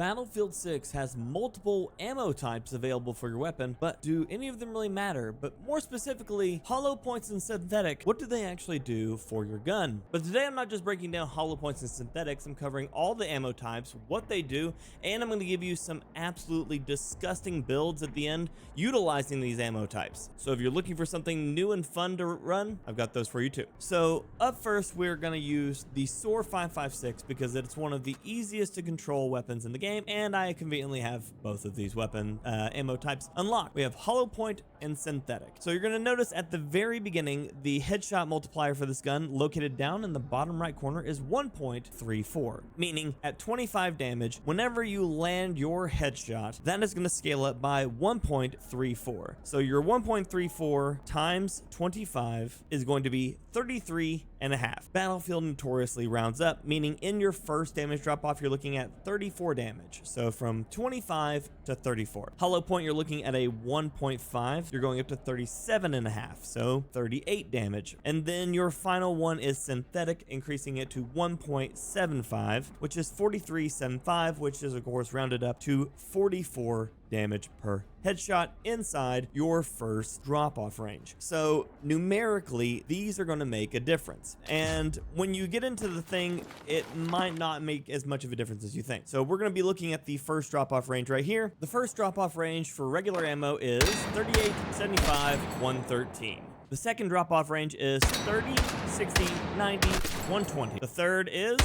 Battlefield 6 has multiple ammo types available for your weapon, but do any of them really matter? But more specifically, hollow points and synthetic, what do they actually do for your gun? But today I'm not just breaking down hollow points and synthetics, I'm covering all the ammo types, what they do, and I'm going to give you some absolutely disgusting builds at the end utilizing these ammo types. So if you're looking for something new and fun to run, I've got those for you too. So up first, we're going to use the SOAR 556 because it's one of the easiest to control weapons in the game, and I conveniently have both of these weapon ammo types unlocked. We have hollow point and synthetic. So you're going to notice at the very beginning, the headshot multiplier for this gun located down in the bottom right corner is 1.34, meaning at 25 damage, whenever you land your headshot, that is going to scale up by 1.34. So your 1.34 times 25 is going to be 33.5. Battlefield notoriously rounds up, meaning in your first damage drop off, you're looking at 34 damage. So from 25 to 34. Hollow point, you're looking at a 1.5. You're going up to 37.5. So 38 damage. And then your final one is synthetic, increasing it to 1.75, which is 43.75, which is of course rounded up to 44 damage per headshot inside your first drop-off range. So numerically, these are going to make a difference. And when you get into the thing, it might not make as much of a difference as you think. So we're going to be looking at the first drop-off range right here. The first drop-off range for regular ammo is 38, 75, 113. The second drop-off range is 30, 60, 90, 120. The third is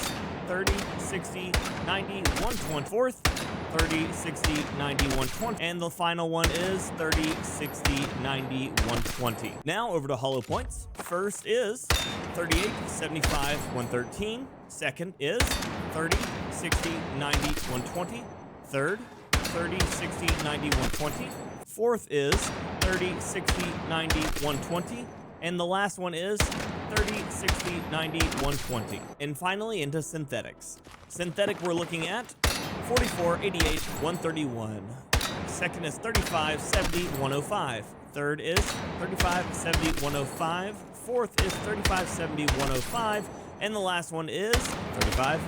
30, 60, 90, 120. Fourth, 30, 60, 90, 120. And the final one is 30, 60, 90, 120. Now over to hollow points. First is 38, 75, 113. Second is 30, 60, 90, 120. Third, 30, 60, 90, 120. Fourth is 30, 60, 90, 120. And the last one is 30, 60, 90, 120. And finally into synthetics. Synthetic, we're looking at 44, 88, 131. Second is 35, 70, 105. Third is 35, 70, 105. Fourth is 35, 70, 105. And the last one is 35,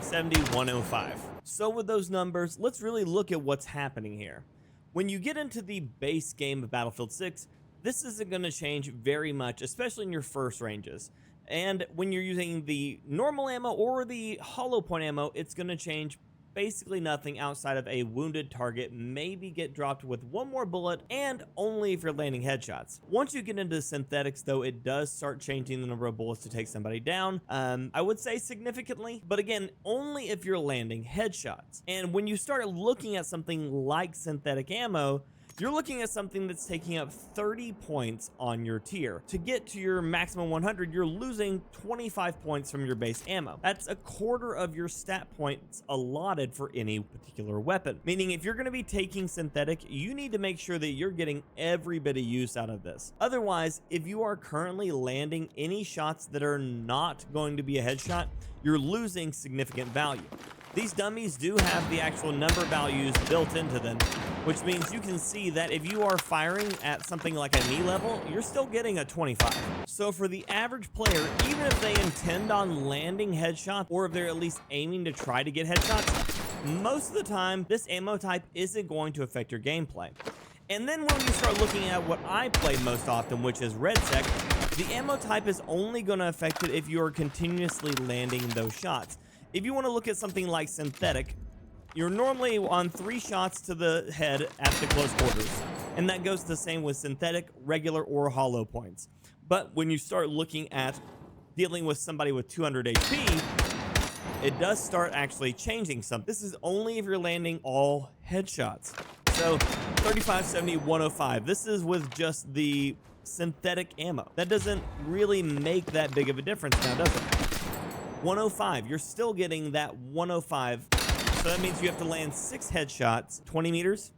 70, 105. So with those numbers, let's really look at what's happening here. When you get into the base game of Battlefield 6, this isn't going to change very much, especially in your first ranges. And when you're using the normal ammo or the hollow point ammo, it's going to change basically nothing outside of a wounded target maybe get dropped with one more bullet, and only if you're landing headshots. Once you get into synthetics though, it does start changing the number of bullets to take somebody down. I would say significantly, but again, only if you're landing headshots. And when you start looking at something like synthetic ammo, you're looking at something that's taking up 30 points on your tier. To get to your maximum 100, you're losing 25 points from your base ammo. That's a quarter of your stat points allotted for any particular weapon. Meaning if you're going to be taking synthetic, you need to make sure that you're getting every bit of use out of this. Otherwise, if you are currently landing any shots that are not going to be a headshot, you're losing significant value. These dummies do have the actual number values built into them, which means you can see that if you are firing at something like a knee level, you're still getting a 25. So for the average player, even if they intend on landing headshots, or if they're at least aiming to try to get headshots, most of the time, this ammo type isn't going to affect your gameplay. And then when you start looking at what I play most often, which is REDSEC, the ammo type is only going to affect it if you are continuously landing those shots. If you want to look at something like synthetic, you're normally on 3 shots to the head at the close quarters. And that goes the same with synthetic, regular, or hollow points. But when you start looking at dealing with somebody with 200 HP, it does start actually changing something. This is only if you're landing all headshots. So 35, 70, 105. This is with just the synthetic ammo. That doesn't really make that big of a difference now, does it? 105, you're still getting that 105. So that means you have to land 6 headshots, 20 meters.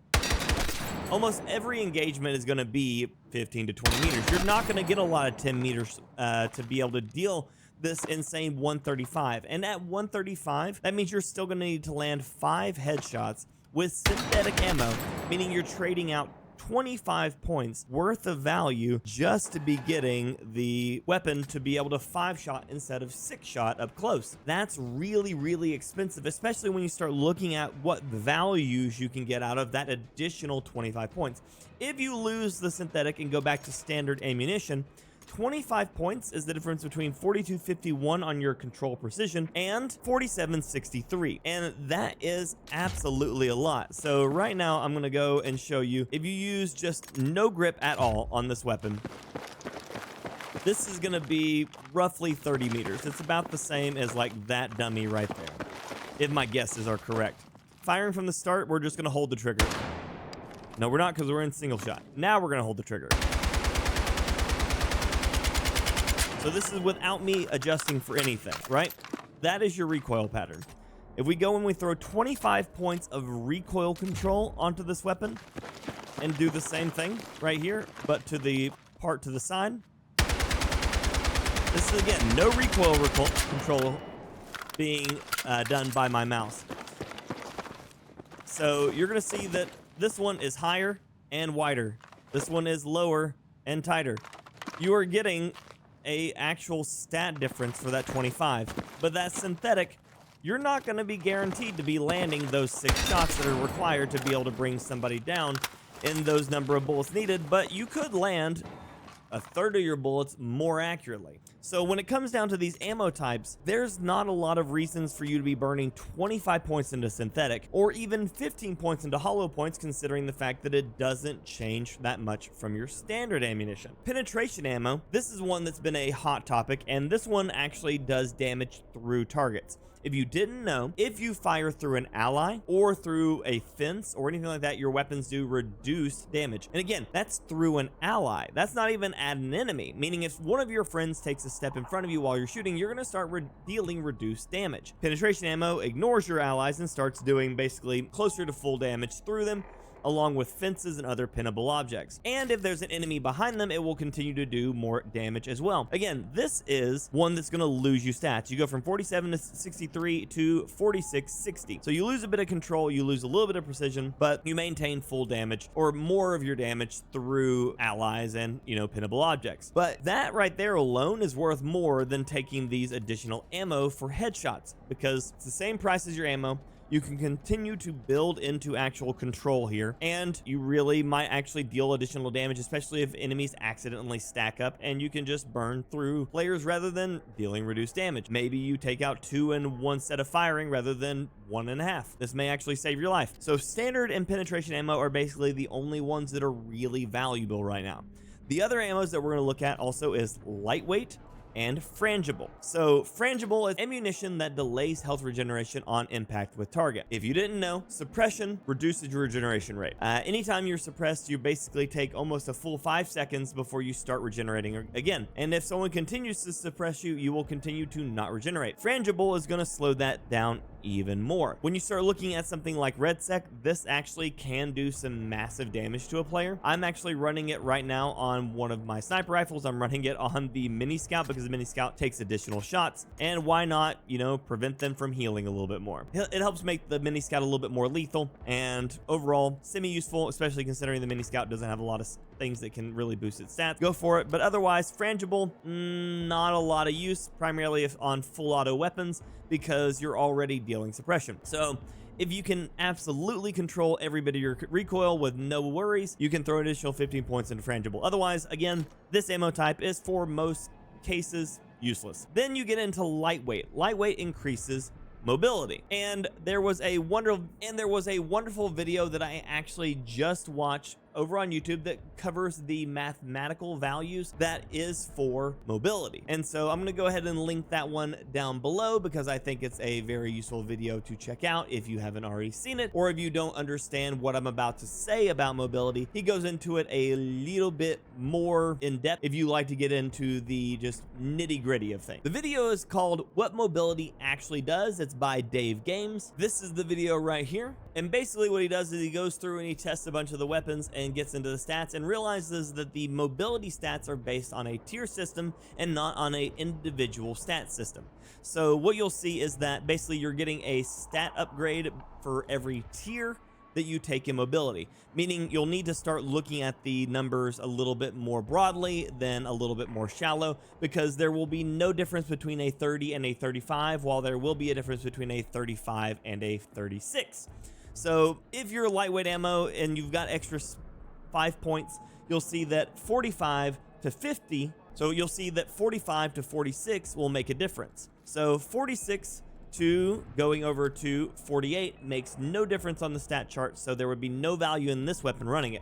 Almost every engagement is going to be 15 to 20 meters. You're not going to get a lot of 10 meters to be able to deal this insane 135. And at 135, that means you're still going to need to land 5 headshots with synthetic ammo, meaning you're trading out 25 points worth of value just to be getting the weapon to be able to 5-shot instead of 6-shot up close. That's really, really expensive, especially when you start looking at what values you can get out of that additional 25 points. If you lose the synthetic and go back to standard ammunition, 25 points is the difference between 4251 on your control precision and 4763, and that is absolutely a lot. So right now I'm going to go and show you, if you use just no grip at all on this weapon, this is going to be roughly 30 meters. It's about the same as like that dummy right there, if my guesses are correct. Firing from the start, we're just going to hold the trigger. No, we're not, because we're in single shot. Now we're going to hold the trigger. So this is without me adjusting for anything, right? That is your recoil pattern. If we go and we throw 25 points of recoil control onto this weapon and do the same thing right here, but to the part to the side. This is, again, no recoil control being done by my mouse. So you're going to see that this one is higher and wider. This one is lower and tighter. You are getting a actual stat difference for that 25, but that synthetic, you're not going to be guaranteed to be landing those 6 shots that are required to be able to bring somebody down in those number of bullets needed, but you could land a third of your bullets more accurately. So when it comes down to these ammo types, there's not a lot of reasons for you to be burning 25 points into synthetic or even 15 points into hollow points, considering the fact that it doesn't change that much from your standard ammunition. Penetration ammo, this is one that's been a hot topic, and this one actually does damage through targets. If you didn't know, if you fire through an ally or through a fence or anything like that, your weapons do reduce damage. And again, that's through an ally. That's not even at an enemy, meaning if one of your friends takes a step in front of you while you're shooting, you're going to start dealing reduced damage. Penetration ammo ignores your allies and starts doing basically closer to full damage through them, along with fences and other pinnable objects. And if there's an enemy behind them, it will continue to do more damage as well. Again, this is one that's going to lose you stats. You go from 47 to 63 to 46, 60. So you lose a bit of control, you lose a little bit of precision, but you maintain full damage or more of your damage through allies and, you know, pinnable objects. But that right there alone is worth more than taking these additional ammo for headshots, because it's the same price as your ammo. You can continue to build into actual control here, and you really might actually deal additional damage, especially if enemies accidentally stack up, and you can just burn through players rather than dealing reduced damage. Maybe you take out 2 in one set of firing rather than 1.5. This may actually save your life. So standard and penetration ammo are basically the only ones that are really valuable right now. The other ammos that we're going to look at also is lightweight and Frangible. So Frangible is ammunition that delays health regeneration on impact with target. If you didn't know, suppression reduces your regeneration rate. Anytime you're suppressed, you basically take almost a full 5 seconds before you start regenerating again. And if someone continues to suppress you, you will continue to not regenerate. Frangible is going to slow that down even more. When you start looking at something like REDSEC, this actually can do some massive damage to a player. I'm actually running it right now on one of my sniper rifles. I'm running it on the mini scout because the mini scout takes additional shots, and why not, you know, prevent them from healing a little bit more. It helps make the mini scout a little bit more lethal and overall semi-useful, especially considering the mini scout doesn't have a lot of things that can really boost its stats. Go for it. But otherwise, Frangible, not a lot of use, primarily on full auto weapons, because you're already dealing suppression. So if you can absolutely control every bit of your recoil with no worries, you can throw an additional 15 points into Frangible. Otherwise, again, this ammo type is for most cases useless. Then you get into lightweight. Lightweight increases mobility. And there was a wonderful video that I actually just watched over on YouTube that covers the mathematical values that is for mobility. And so I'm going to go ahead and link that one down below because I think it's a very useful video to check out if you haven't already seen it, or if you don't understand what I'm about to say about mobility. He goes into it a little bit more in depth if you like to get into the just nitty gritty of things. The video is called What Mobility Actually Does. It's by Dave Games. This is the video right here. And basically what he does is he goes through and he tests a bunch of the weapons and gets into the stats and realizes that the mobility stats are based on a tier system and not on an individual stat system. So what you'll see is that basically you're getting a stat upgrade for every tier that you take in mobility, meaning you'll need to start looking at the numbers a little bit more broadly than a little bit more shallow, because there will be no difference between a 30 and a 35, while there will be a difference between a 35 and a 36. So if you're lightweight ammo and you've got extra 5 points, you'll see that 45 to 50, so you'll see that 45 to 46 will make a difference. So 46 to going over to 48 makes no difference on the stat chart, so there would be no value in this weapon running it.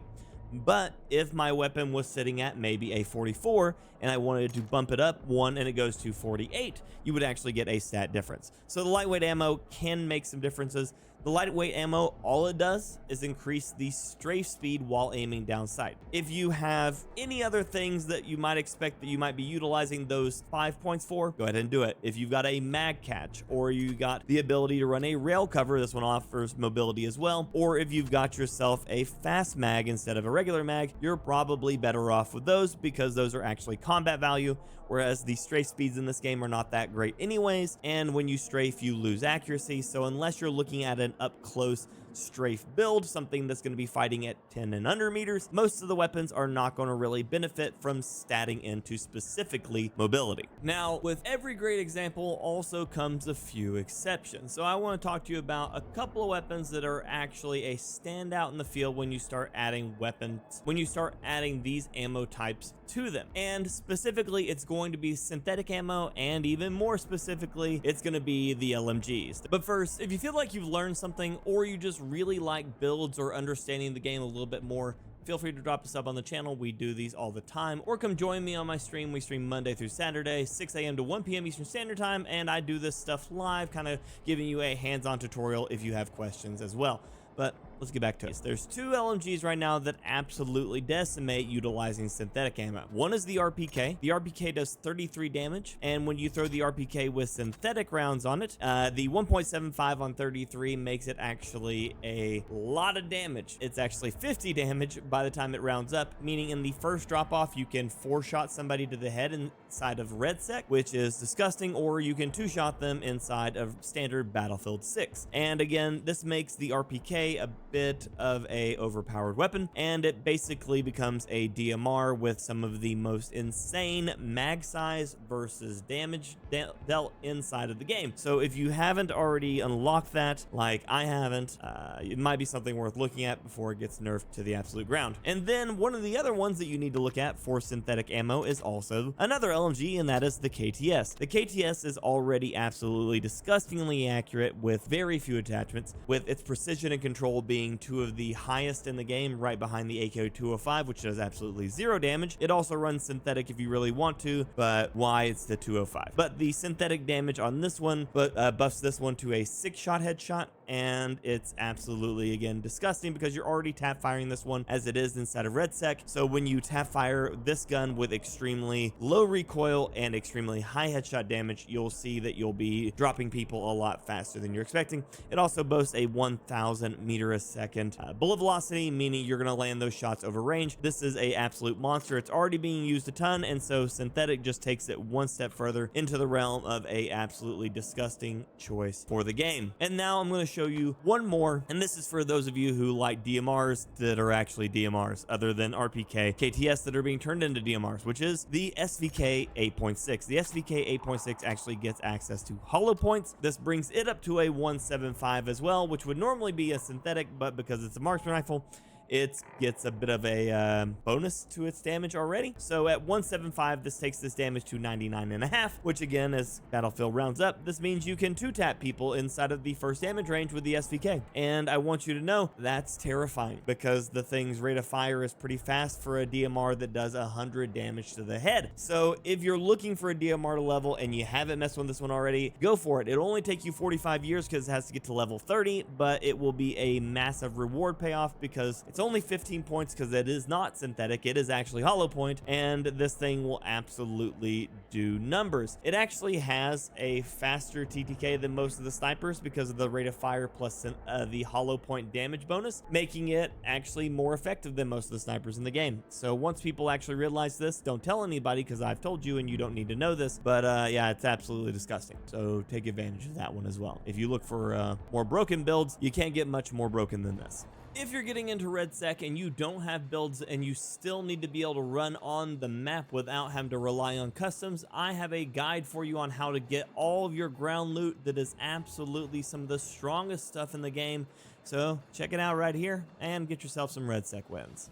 But if my weapon was sitting at maybe a 44 and I wanted to bump it up one and it goes to 48, you would actually get a stat difference. So the lightweight ammo can make some differences. The lightweight ammo, all it does is increase the strafe speed while aiming down sight. If you have any other things that you might expect that you might be utilizing those 5 points for, go ahead and do it. If you've got a mag catch, or you got the ability to run a rail cover, this one offers mobility as well, or if you've got yourself a fast mag instead of a regular mag, you're probably better off with those because those are actually combat value, whereas the strafe speeds in this game are not that great anyways, and when you strafe you lose accuracy. So unless you're looking at an up close strafe build, something that's going to be fighting at 10 and under meters, most of the weapons are not going to really benefit from statting into specifically mobility. Now, with every great example also comes a few exceptions. So I want to talk to you about a couple of weapons that are actually a standout in the field when you start adding weapons, when you start adding these ammo types to them. And specifically, it's going to be synthetic ammo, and even more specifically, it's going to be the LMGs. But first, if you feel like you've learned something, or you just really like builds or understanding the game a little bit more, feel free to drop a sub on the channel. We do these all the time. Or come join me on my stream. We stream Monday through Saturday, 6 a.m. to 1 p.m. Eastern Standard Time, and I do this stuff live, kind of giving you a hands-on tutorial if you have questions as well. But let's get back to it. There's two LMGs right now that absolutely decimate utilizing synthetic ammo. One is the RPK. The RPK does 33 damage, and when you throw the RPK with synthetic rounds on it, the 1.75 on 33 makes it actually a lot of damage. It's actually 50 damage by the time it rounds up, meaning in the first drop-off, you can 4-shot somebody to the head inside of REDSEC, which is disgusting, or you can 2-shot them inside of standard Battlefield 6. And again, this makes the RPK a bit of a overpowered weapon, and it basically becomes a DMR with some of the most insane mag size versus damage dealt inside of the game. So if you haven't already unlocked that, like I haven't, it might be something worth looking at before it gets nerfed to the absolute ground. And then one of the other ones that you need to look at for synthetic ammo is also another LMG, and that is the KTS. The KTS is already absolutely disgustingly accurate with very few attachments, with its precision and control being two of the highest in the game, right behind the AK-205, which does absolutely 0 damage. It also runs synthetic if you really want to, but why, it's the 205. But the synthetic damage on this one buffs this one to a 6-shot headshot, and it's absolutely, again, disgusting because you're already tap firing this one as it is inside of REDSEC. So when you tap fire this gun with extremely low recoil and extremely high headshot damage, you'll see that you'll be dropping people a lot faster than you're expecting. It also boasts a 1,000 meter a second bullet velocity, meaning you're going to land those shots over range. This is a absolute monster. It's already being used a ton, and so synthetic just takes it one step further into the realm of a absolutely disgusting choice for the game. And now I'm going to show you one more, and this is for those of you who like DMRs that are actually DMRs other than RPK, KTS that are being turned into DMRs, which is the SVK 8.6. The SVK 8.6 actually gets access to hollow points. This brings it up to a 175 as well, which would normally be a synthetic, but because it's a marksman rifle, it gets a bit of a bonus to its damage already. So at 175, this takes this damage to 99.5, which again, as Battlefield rounds up, this means you can 2-tap people inside of the first damage range with the SVK. And I want you to know that's terrifying because the thing's rate of fire is pretty fast for a DMR that does 100 damage to the head. So if you're looking for a DMR to level and you haven't messed with this one already, go for it. It'll only take you 45 years because it has to get to level 30, but it will be a massive reward payoff because it's It's only 15 points because it is not synthetic, it is actually hollow point, and this thing will absolutely do numbers. It actually has a faster TTK than most of the snipers because of the rate of fire plus the hollow point damage bonus, making it actually more effective than most of the snipers in the game. So once people actually realize this, don't tell anybody because I've told you and you don't need to know this, but yeah, it's absolutely disgusting. So take advantage of that one as well. If you look for more broken builds, you can't get much more broken than this. If you're getting into REDSEC and you don't have builds and you still need to be able to run on the map without having to rely on customs, I have a guide for you on how to get all of your ground loot that is absolutely some of the strongest stuff in the game. So check it out right here and get yourself some REDSEC wins.